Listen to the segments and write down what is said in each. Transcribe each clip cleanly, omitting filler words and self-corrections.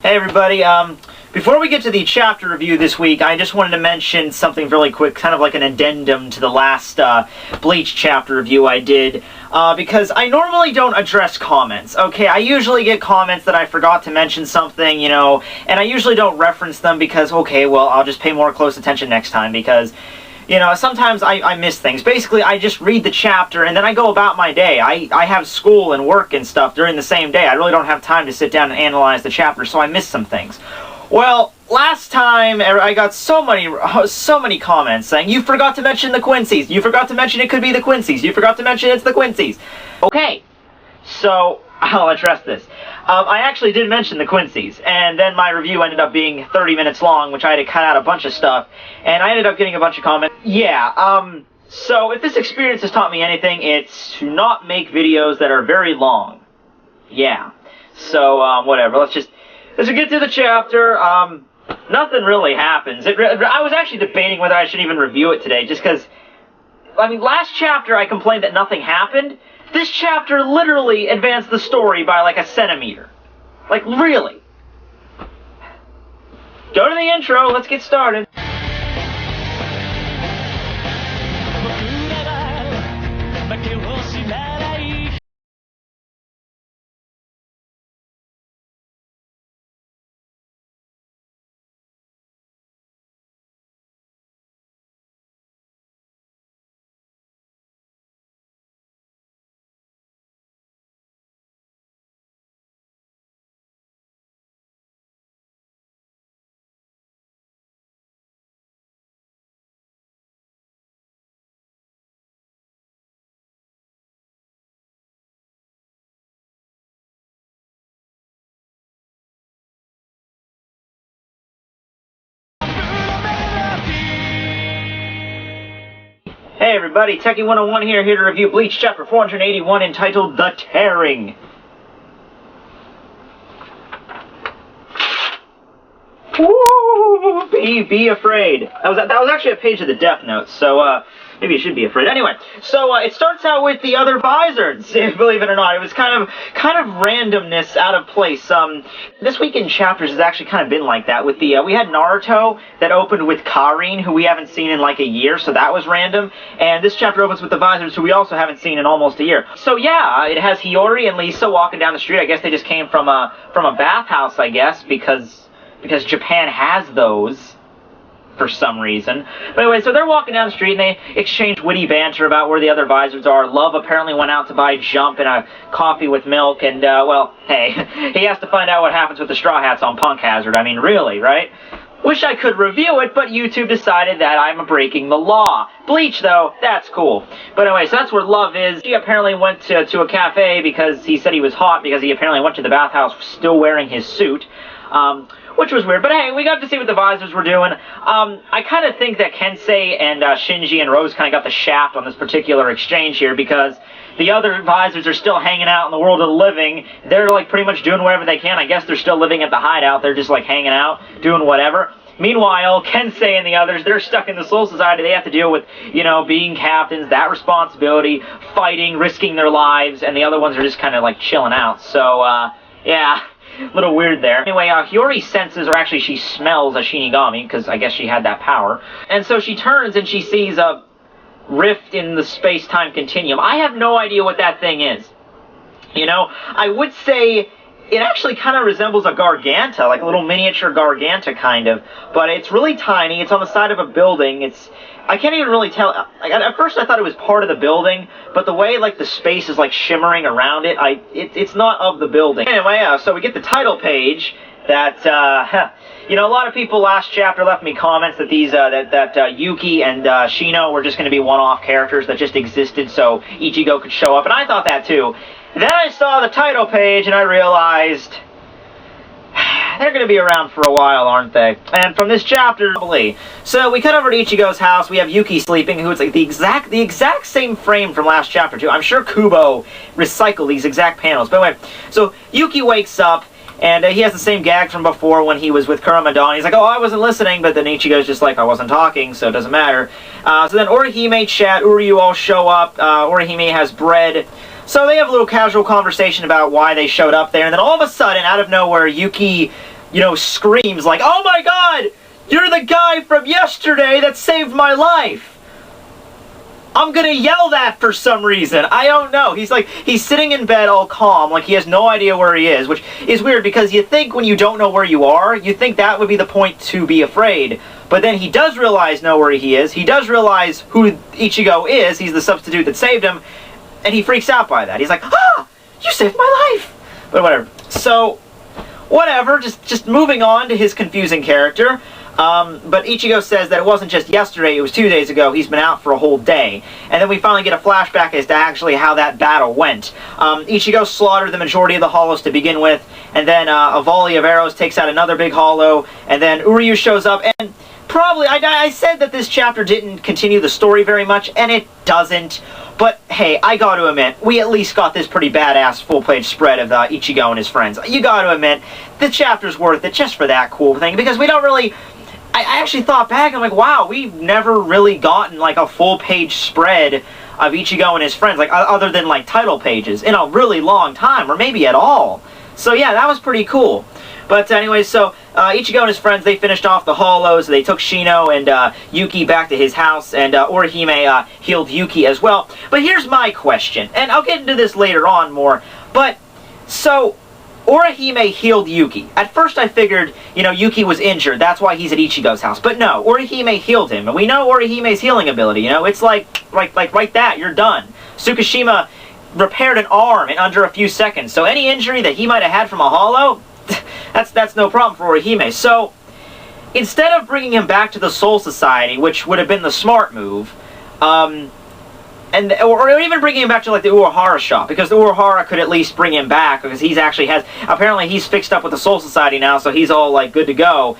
Hey everybody, before we get to the chapter review this week, I just wanted to mention something really quick, kind of like an addendum to the last Bleach chapter review I did, because I normally don't address comments, okay? I usually get comments that I forgot to mention something, you know, and I usually don't reference them because, okay, well, I'll just pay more close attention next time because, you know, sometimes I miss things. Basically, I just read the chapter and then I go about my day. I have school and work and stuff during the same day. I really don't have time to sit down and analyze the chapter, so I miss some things. Well, last time I got so many comments saying, you forgot to mention the Quincy's. You forgot to mention it could be the Quincy's. You forgot to mention it's the Quincy's. Okay, so I'll address this. I actually did mention the Quincy's, and then my review ended up being 30 minutes long, which I had to cut out a bunch of stuff, and I ended up getting a bunch of comments. Yeah, so if this experience has taught me anything, it's to not make videos that are very long. Yeah. So, whatever, let's get to the chapter. Nothing really happens. I was actually debating whether I should even review it today, just because, I mean, last chapter I complained that nothing happened. This chapter literally advanced the story by like a centimeter. Like, really. Go to the intro, let's get started. Hey everybody, Tekking101 here to review Bleach chapter 481 entitled The Tearing. Woo! Be afraid. That was actually a page of the Death Notes, so maybe you should be afraid. Anyway, so it starts out with the other visors, believe it or not. It was kind of randomness out of place. This week in chapters has actually kind of been like that. With the we had Naruto that opened with Karin, who we haven't seen in like a year, so that was random. And this chapter opens with the visors, who we also haven't seen in almost a year. So yeah, it has Hiyori and Lisa walking down the street. I guess they just came from a bathhouse, I guess, because Japan has those for some reason. But anyway, so they're walking down the street and they exchange witty banter about where the other visors are. Love apparently went out to buy Jump and a coffee with milk, and well, hey, he has to find out what happens with the Straw Hats on Punk Hazard. I mean, really, right? Wish I could review it, but YouTube decided that I'm breaking the law. Bleach, though, that's cool. But anyway, so that's where Love is. He apparently went to a cafe because he said he was hot, because he apparently went to the bathhouse still wearing his suit. Which was weird, but hey, we got to see what the visors were doing. I kind of think that Kensei and Shinji and Rose kind of got the shaft on this particular exchange here, because the other visors are still hanging out in the world of the living. They're like pretty much doing whatever they can. I guess they're still living at the hideout. They're just like hanging out, doing whatever. Meanwhile, Kensei and the others, they're stuck in the Soul Society. They have to deal with, you know, being captains, that responsibility, fighting, risking their lives, and the other ones are just kind of like chilling out. So, yeah. A little weird there. Anyway, Hiyori senses, or actually she smells a Shinigami, because I guess she had that power. And so she turns and she sees a rift in the space-time continuum. I have no idea what that thing is. You know, I would say it actually kind of resembles a Garganta, like a little miniature Garganta kind of. But it's really tiny. It's on the side of a building. I can't even really tell. Like, at first I thought it was part of the building, but the way like the space is like shimmering around it, it's not of the building. Anyway, so we get the title page that, you know, a lot of people last chapter left me comments that these, that Yuki and Shino were just going to be one-off characters that just existed so Ichigo could show up, and I thought that too. Then I saw the title page and I realized they're going to be around for a while, aren't they? And from this chapter, so we cut over to Ichigo's house. We have Yuki sleeping, who is like the exact same frame from last chapter too. I'm sure Kubo recycled these exact panels. But anyway, so Yuki wakes up and he has the same gag from before when he was with Kurama. He's like, oh, I wasn't listening, but then Ichigo's just like, I wasn't talking, so it doesn't matter. So then Orihime, Chat, Uryu all show up. Orihime has bread. So they have a little casual conversation about why they showed up there, and then all of a sudden, out of nowhere, Yuki screams like, "Oh my god! You're the guy from yesterday that saved my life!" I'm gonna yell that for some reason. I don't know. He's sitting in bed all calm, like he has no idea where he is, which is weird because you think when you don't know where you are, you think that would be the point to be afraid. But then he does know where he is. He does realize who Ichigo is. He's the substitute that saved him. And he freaks out by that. He's like, "Ah! You saved my life!" But whatever. So, whatever. Just moving on to his confusing character. But Ichigo says that it wasn't just yesterday, it was 2 days ago, he's been out for a whole day. And then we finally get a flashback as to actually how that battle went. Ichigo slaughtered the majority of the hollows to begin with, and then a volley of arrows takes out another big hollow, and then Uryu shows up, and probably, I said that this chapter didn't continue the story very much, and it doesn't. But hey, I gotta admit, we at least got this pretty badass full-page spread of Ichigo and his friends. You gotta admit, the chapter's worth it just for that cool thing, because we don't really... I actually thought back, I'm like, wow, we've never really gotten, like, a full-page spread of Ichigo and his friends, like, other than, like, title pages, in a really long time, or maybe at all. So, yeah, that was pretty cool. But, anyway, so, Ichigo and his friends, they finished off the hollows, they took Shino and Yuki back to his house, and Orihime healed Yuki as well. But here's my question, and I'll get into this later on more, but, so... Orihime healed Yuki. At first I figured, Yuki was injured, that's why he's at Ichigo's house. But no, Orihime healed him, and we know Orihime's healing ability, it's like that, you're done. Tsukishima repaired an arm in under a few seconds, so any injury that he might have had from a hollow, that's no problem for Orihime. So, instead of bringing him back to the Soul Society, which would have been the smart move, or even bringing him back to, like, the Uehara shop, because the Uehara could at least bring him back, because apparently he's fixed up with the Soul Society now, so he's all, like, good to go.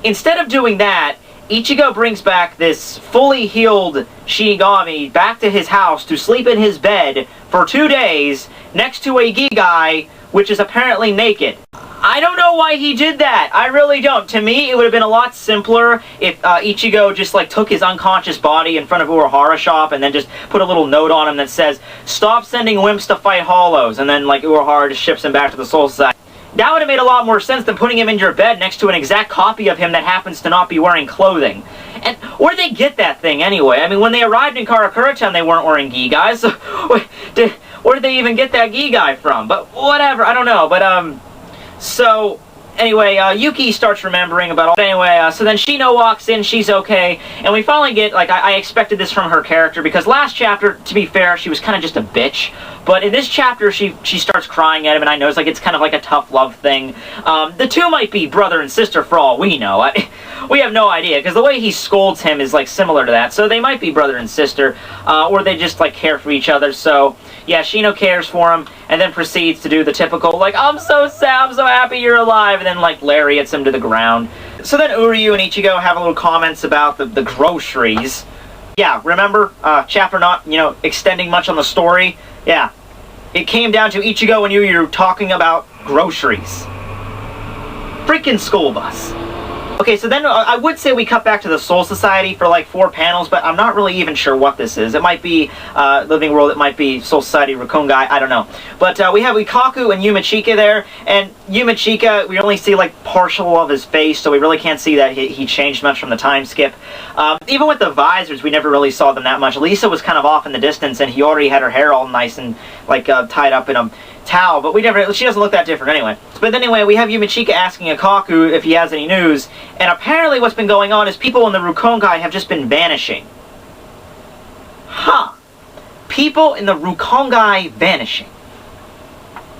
Instead of doing that, Ichigo brings back this fully healed Shinigami back to his house to sleep in his bed for 2 days, next to a Gigai, which is apparently naked. I don't know why he did that. I really don't. To me, it would have been a lot simpler if Ichigo just, like, took his unconscious body in front of Uehara shop and then just put a little note on him that says, "Stop sending wimps to fight hollows," and then, like, Uehara just ships him back to the Soul Society. That would have made a lot more sense than putting him in your bed next to an exact copy of him that happens to not be wearing clothing. And where'd they get that thing anyway? I mean, when they arrived in Karakura Town, they weren't wearing Gigai, so where did they even get that Gigai from? But whatever, I don't know. But, so, anyway, Yuki starts remembering about all... Anyway, so then Shino walks in, she's okay, and we finally get, like, I expected this from her character, because last chapter, to be fair, she was kind of just a bitch, but in this chapter, she starts crying at him, and I know it's kind of like a tough love thing. The two might be brother and sister for all we know. We have no idea, because the way he scolds him is, like, similar to that, so they might be brother and sister, or they just, like, care for each other, so... Yeah, Shino cares for him, and then proceeds to do the typical, like, "I'm so sad, I'm so happy you're alive," and then, like, lariats him to the ground. So then Uryu and Ichigo have a little comments about the groceries. Yeah, remember, chapter not, extending much on the story? Yeah. It came down to Ichigo and Uryu talking about groceries. Freaking school bus. Okay, so then I would say we cut back to the Soul Society for like 4 panels, but I'm not really even sure what this is. It might be Living World, it might be Soul Society, Rukongai, I don't know. But we have Ikaku and Yumachika there, and Yumachika, we only see like partial of his face, so we really can't see that he changed much from the time skip. Even with the visors, we never really saw them that much. Lisa was kind of off in the distance, and he already had her hair all nice and like tied up in a towel, but she doesn't look that different anyway. But anyway, we have Yumachika asking Ikaku if he has any news, and apparently what's been going on is people in the Rukongai have just been vanishing. Huh. People in the Rukongai vanishing.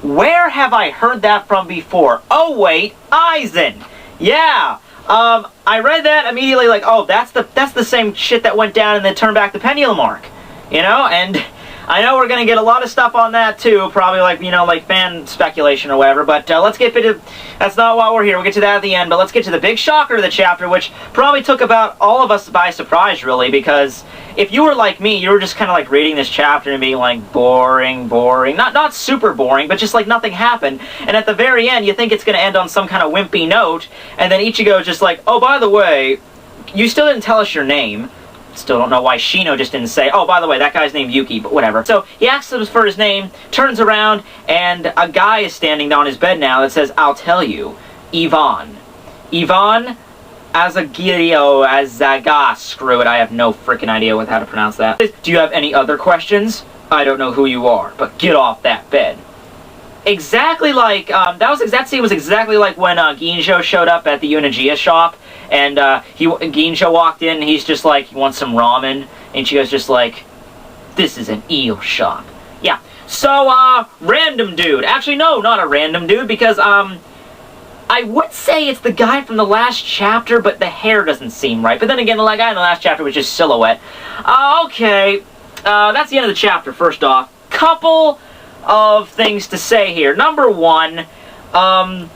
Where have I heard that from before? Oh wait, Aizen! Yeah! I read that immediately like, oh, that's the same shit that went down in the Turn Back the Pendulum arc. You know, and I know we're going to get a lot of stuff on that too, probably like, you know, like fan speculation or whatever, but let's get to, that's not why we're here, we'll get to that at the end, but let's get to the big shocker of the chapter, which probably took about all of us by surprise, really, because if you were like me, you were just kind of like reading this chapter and being like, boring, not super boring, but just like nothing happened, and at the very end, you think it's going to end on some kind of wimpy note, and then Ichigo's just like, oh, by the way, you still didn't tell us your name. Still don't know why Shino just didn't say, oh, by the way, that guy's named Yuki, but whatever. So he asks him for his name, turns around, and a guy is standing on his bed now that says, I'll tell you. Yvonne. Yvonne Azagirio Azaga. Screw it, I have no freaking idea how to pronounce that. Do you have any other questions? I don't know who you are, but get off that bed. Exactly like, that scene was exactly like when Ginjo showed up at the Unagia shop, and Ginjo walked in, and he's just like, he wants some ramen, and she goes just like, this is an eel shop. Yeah, so, random dude. Actually, no, not a random dude, because, I would say it's the guy from the last chapter, but the hair doesn't seem right. But then again, the guy in the last chapter was just silhouette. Okay, that's the end of the chapter, first off. Couple of things to say here. Number one, I'm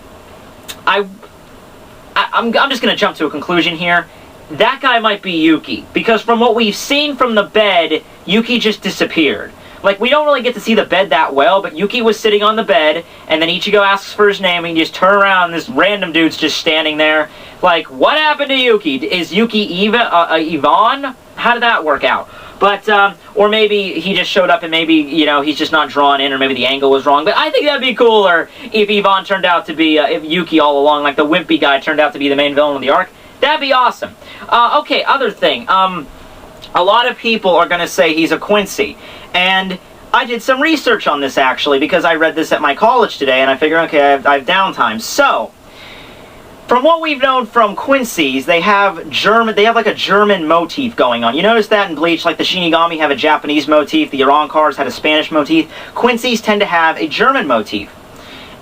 just going to jump to a conclusion here. That guy might be Yuki, because from what we've seen from the bed, Yuki just disappeared. Like, we don't really get to see the bed that well, but Yuki was sitting on the bed, and then Ichigo asks for his name, and you just turn around, and this random dude's just standing there. Like, what happened to Yuki? Is Yuki Yvonne? How did that work out? But, or maybe he just showed up and maybe, you know, he's just not drawn in, or maybe the angle was wrong. But I think that'd be cooler if Yvonne turned out to be, if Yuki all along, like the wimpy guy, turned out to be the main villain of the arc. That'd be awesome. Okay, other thing. A lot of people are going to say he's a Quincy. And I did some research on this, actually, because I read this at my college today, and I figured, okay, I have downtime. So, from what we've known from Quincy's, they have like a German motif going on. You notice that in Bleach, like the Shinigami have a Japanese motif, the Arancars had a Spanish motif. Quincy's tend to have a German motif.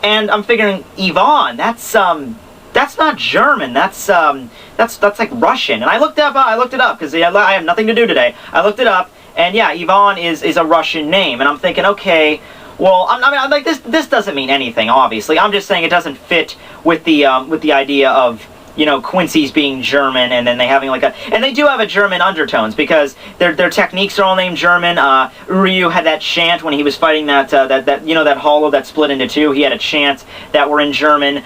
And I'm figuring, Yvonne, that's not German, that's like Russian. And I looked it up, because I have nothing to do today. I looked it up, and yeah, Yvonne is a Russian name, and I'm thinking, okay, well, I'm like, this doesn't mean anything, obviously. I'm just saying it doesn't fit with the idea of, you know, Quincy's being German, and then they having like and they do have a German undertones, because their techniques are all named German. Uryu had that chant when he was fighting that you know, that hollow that split into two. He had a chant that were in German.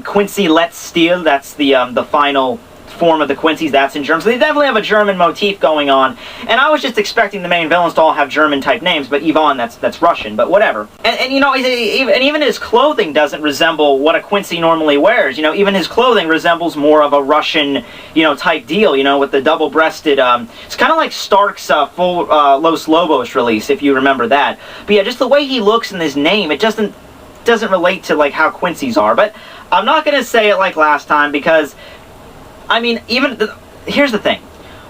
Quincy Let's Steal, that's the final form of the Quincy's, that's in German. So they definitely have a German motif going on. And I was just expecting the main villains to all have German type names, but Yvonne, that's Russian, but whatever. And you know, even his clothing doesn't resemble what a Quincy normally wears. You know, even his clothing resembles more of a Russian, you know, type deal, you know, with the double-breasted, it's kind of like Stark's full Los Lobos release, if you remember that. But yeah, just the way he looks and his name, it doesn't relate to like how Quincy's are. But I'm not going to say it like last time, because I mean, here's the thing.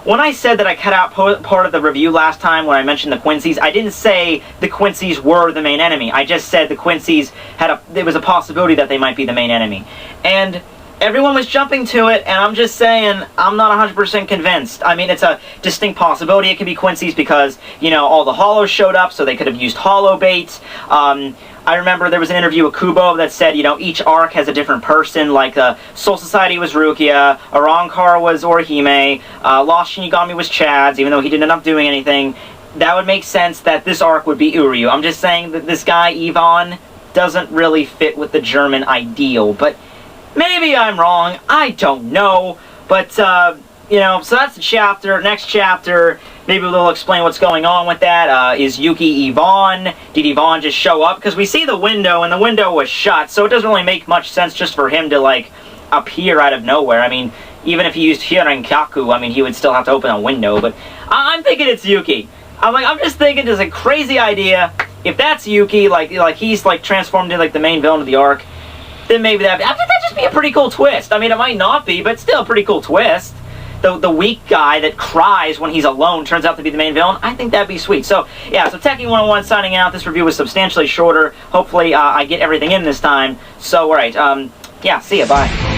When I said that I cut out part of the review last time when I mentioned the Quincy's, I didn't say the Quincy's were the main enemy. I just said the Quincy's there was a possibility that they might be the main enemy. And everyone was jumping to it, and I'm just saying, I'm not 100% convinced. I mean, it's a distinct possibility it could be Quincy's because, you know, all the hollows showed up, so they could have used hollow bait. I remember there was an interview with Kubo that said, you know, each arc has a different person, like Soul Society was Rukia, Arankar was Orihime, Lost Shinigami was Chad's, even though he didn't end up doing anything. That would make sense that this arc would be Uryu. I'm just saying that this guy, Yvonne, doesn't really fit with the German ideal, but maybe I'm wrong, I don't know. But, you know, so that's the chapter. Next chapter, maybe they'll explain what's going on with that. Is Yuki Yvonne? Did Yvonne just show up? Because we see the window, and the window was shut, so it doesn't really make much sense just for him to, like, appear out of nowhere. I mean, even if he used Hirankaku, I mean, he would still have to open a window, but I'm thinking it's Yuki. I'm just thinking there's a crazy idea. If that's Yuki, like he's, like, transformed into, like, the main villain of the arc, then maybe that'd just be a pretty cool twist. I mean, it might not be, but still a pretty cool twist. The weak guy that cries when he's alone turns out to be the main villain. I think that'd be sweet. So, yeah, so Tekking101 signing out. This review was substantially shorter. Hopefully, I get everything in this time. So, alright, yeah, see ya, bye.